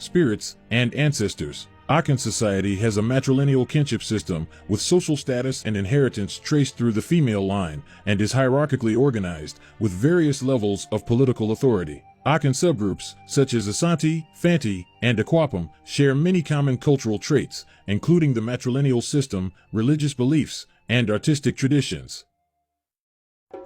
spirits, and ancestors. Akan society has a matrilineal kinship system with social status and inheritance traced through the female line and is hierarchically organized with various levels of political authority. Akan subgroups, such as Asante, Fanti, and Akwapam, share many common cultural traits, including the matrilineal system, religious beliefs, and artistic traditions.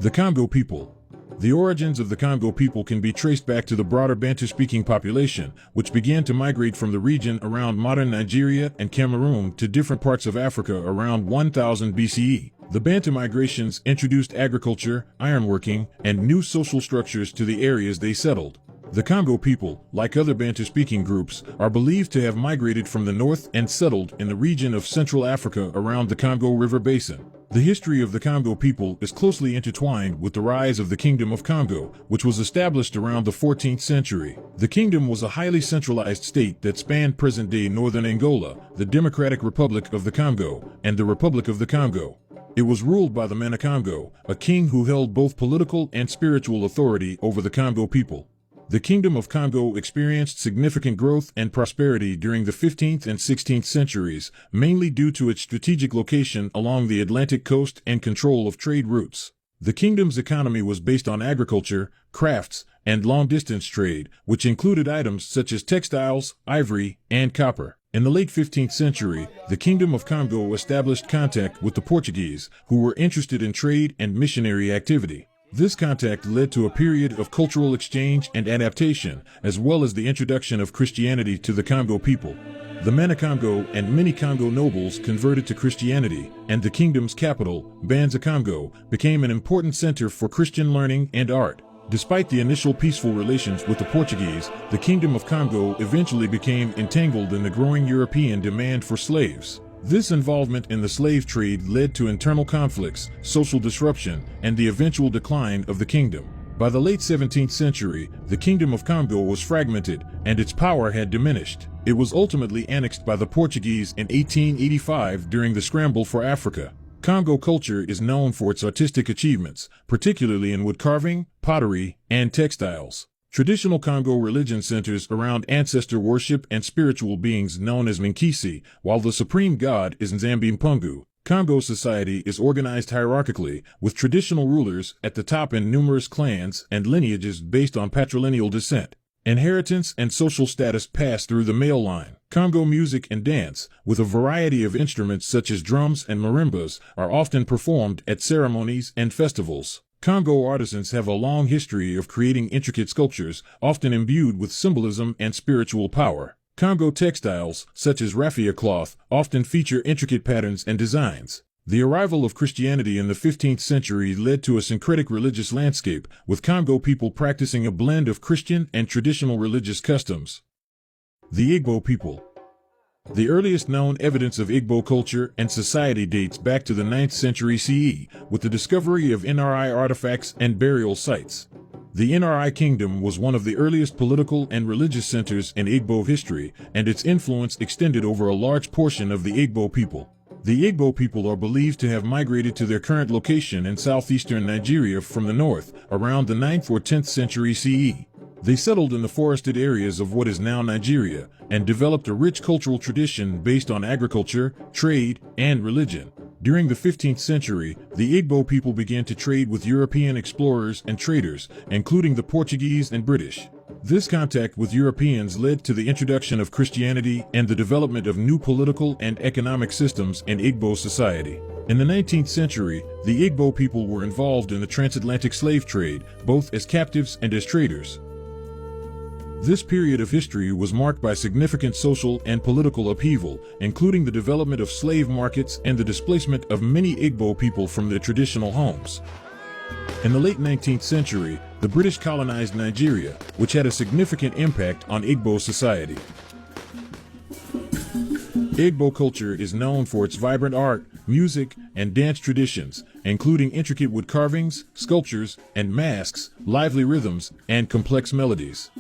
The Congo people. The origins of the Congo people can be traced back to the broader Bantu-speaking population, which began to migrate from the region around modern Nigeria and Cameroon to different parts of Africa around 1000 BCE. The Bantu migrations introduced agriculture, ironworking, and new social structures to the areas they settled. The Congo people, like other Bantu-speaking groups, are believed to have migrated from the north and settled in the region of Central Africa around the Congo River Basin. The history of the Congo people is closely intertwined with the rise of the Kingdom of Congo, which was established around the 14th century. The kingdom was a highly centralized state that spanned present-day northern Angola, the Democratic Republic of the Congo, and the Republic of the Congo. It was ruled by the Manakongo, a king who held both political and spiritual authority over the Congo people. The Kingdom of Congo experienced significant growth and prosperity during the 15th and 16th centuries, mainly due to its strategic location along the Atlantic coast and control of trade routes. The kingdom's economy was based on agriculture, crafts, and long-distance trade, which included items such as textiles, ivory, and copper. In the late 15th century, the Kingdom of Congo established contact with the Portuguese, who were interested in trade and missionary activity. This contact led to a period of cultural exchange and adaptation, as well as the introduction of Christianity to the Congo people. The Manakongo and many Congo nobles converted to Christianity, and the kingdom's capital, Banza-Congo, became an important center for Christian learning and art. Despite the initial peaceful relations with the Portuguese, the Kingdom of Congo eventually became entangled in the growing European demand for slaves. This involvement in the slave trade led to internal conflicts, social disruption, and the eventual decline of the kingdom. By the late 17th century, the Kingdom of Congo was fragmented, and its power had diminished. It was ultimately annexed by the Portuguese in 1885 during the scramble for Africa. Congo culture is known for its artistic achievements, particularly in wood carving, pottery, and textiles. Traditional Congo religion centers around ancestor worship and spiritual beings known as Minkisi, while the supreme god is Nzambi Mpungu. Congo society is organized hierarchically, with traditional rulers at the top and numerous clans and lineages based on patrilineal descent. Inheritance and social status pass through the male line. Congo music and dance, with a variety of instruments such as drums and marimbas, are often performed at ceremonies and festivals. Congo artisans have a long history of creating intricate sculptures, often imbued with symbolism and spiritual power. Congo textiles, such as raffia cloth, often feature intricate patterns and designs. The arrival of Christianity in the 15th century led to a syncretic religious landscape, with Congo people practicing a blend of Christian and traditional religious customs. The Igbo people. The earliest known evidence of Igbo culture and society dates back to the 9th century CE, with the discovery of NRI artifacts and burial sites. The NRI kingdom was one of the earliest political and religious centers in Igbo history, and its influence extended over a large portion of the Igbo people. The Igbo people are believed to have migrated to their current location in southeastern Nigeria from the north, around the 9th or 10th century CE. They settled in the forested areas of what is now Nigeria, and developed a rich cultural tradition based on agriculture, trade, and religion. During the 15th century, the Igbo people began to trade with European explorers and traders, including the Portuguese and British. This contact with Europeans led to the introduction of Christianity and the development of new political and economic systems in Igbo society. In the 19th century, the Igbo people were involved in the transatlantic slave trade, both as captives and as traders. This period of history was marked by significant social and political upheaval, including the development of slave markets and the displacement of many Igbo people from their traditional homes. In the late 19th century, the British colonized Nigeria, which had a significant impact on Igbo society. Igbo culture is known for its vibrant art, music, and dance traditions, including intricate wood carvings, sculptures, and masks, lively rhythms, and complex melodies.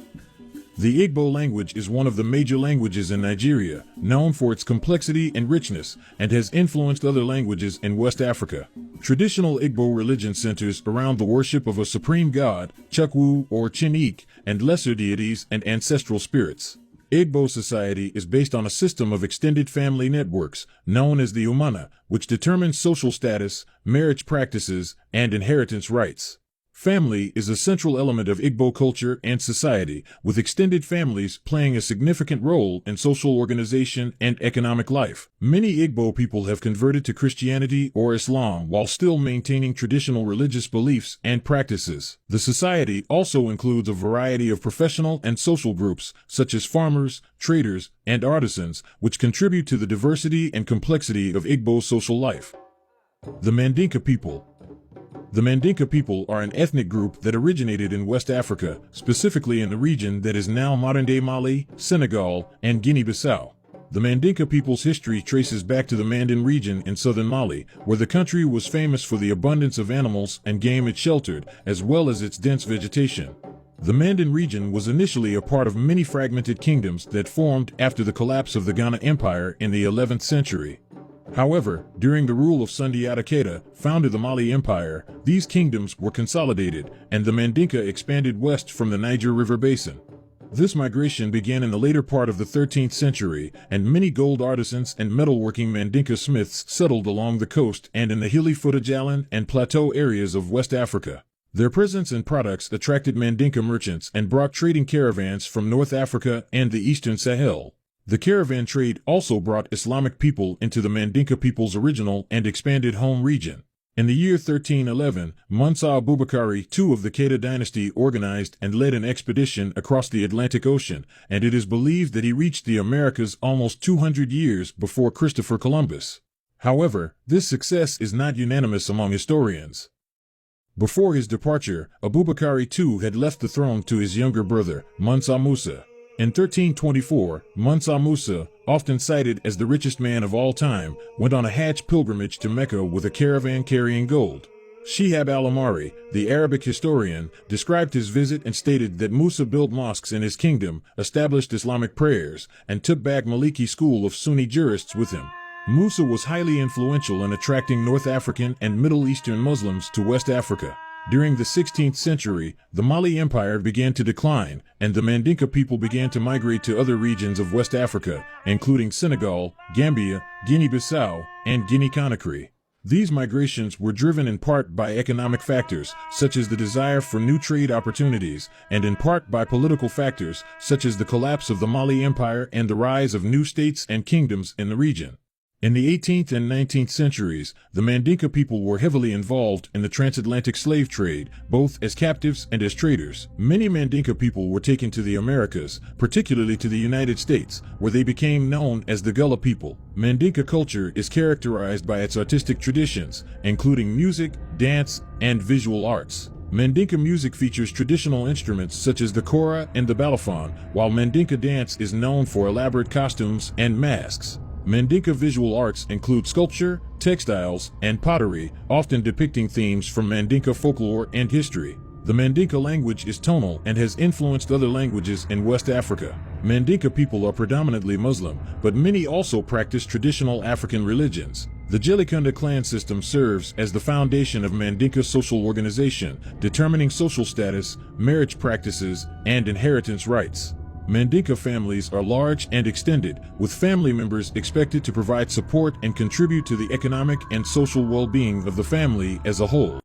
The Igbo language is one of the major languages in Nigeria, known for its complexity and richness, and has influenced other languages in West Africa. Traditional Igbo religion centers around the worship of a supreme god, Chukwu or Chinik, and lesser deities and ancestral spirits. Igbo society is based on a system of extended family networks, known as the Umana, which determines social status, marriage practices, and inheritance rights. Family is a central element of Igbo culture and society, with extended families playing a significant role in social organization and economic life. Many Igbo people have converted to Christianity or Islam while still maintaining traditional religious beliefs and practices. The society also includes a variety of professional and social groups, such as farmers, traders, and artisans, which contribute to the diversity and complexity of Igbo social life. The Mandinka people. The Mandinka people are an ethnic group that originated in West Africa, specifically in the region that is now modern-day Mali, Senegal, and Guinea-Bissau. The Mandinka people's history traces back to the Mandan region in southern Mali, where the country was famous for the abundance of animals and game it sheltered, as well as its dense vegetation. The Mandan region was initially a part of many fragmented kingdoms that formed after the collapse of the Ghana Empire in the 11th century. However, during the rule of Sundiata Keita, founded the Mali Empire, these kingdoms were consolidated, and the Mandinka expanded west from the Niger River basin. This migration began in the later part of the 13th century, and many gold artisans and metalworking Mandinka smiths settled along the coast and in the hilly Fouta-Djallon and plateau areas of West Africa. Their presence and products attracted Mandinka merchants and brought trading caravans from North Africa and the Eastern Sahel. The caravan trade also brought Islamic people into the Mandinka people's original and expanded home region. In the year 1311, Musa Abubakari II of the Keita dynasty organized and led an expedition across the Atlantic Ocean, and it is believed that he reached the Americas almost 200 years before Christopher Columbus. However, this success is not unanimous among historians. Before his departure, Abubakari II had left the throne to his younger brother, Mansa Musa. In 1324, Mansa Musa, often cited as the richest man of all time, went on a Hajj pilgrimage to Mecca with a caravan carrying gold. Shihab al-Amari, the Arabic historian, described his visit and stated that Musa built mosques in his kingdom, established Islamic prayers, and took back Maliki school of Sunni jurists with him. Musa was highly influential in attracting North African and Middle Eastern Muslims to West Africa. During the 16th century, the Mali Empire began to decline, and the Mandinka people began to migrate to other regions of West Africa, including Senegal, Gambia, Guinea-Bissau, and Guinea-Conakry. These migrations were driven in part by economic factors, such as the desire for new trade opportunities, and in part by political factors, such as the collapse of the Mali Empire and the rise of new states and kingdoms in the region. In the 18th and 19th centuries, the Mandinka people were heavily involved in the transatlantic slave trade, both as captives and as traders. Many Mandinka people were taken to the Americas, particularly to the United States, where they became known as the Gullah people. Mandinka culture is characterized by its artistic traditions, including music, dance, and visual arts. Mandinka music features traditional instruments such as the kora and the balafon, while Mandinka dance is known for elaborate costumes and masks. Mandinka visual arts include sculpture, textiles, and pottery, often depicting themes from Mandinka folklore and history. The Mandinka language is tonal and has influenced other languages in West Africa. Mandinka people are predominantly Muslim, but many also practice traditional African religions. The Jelikunda clan system serves as the foundation of Mandinka social organization, determining social status, marriage practices, and inheritance rights. Mandinka families are large and extended, with family members expected to provide support and contribute to the economic and social well-being of the family as a whole.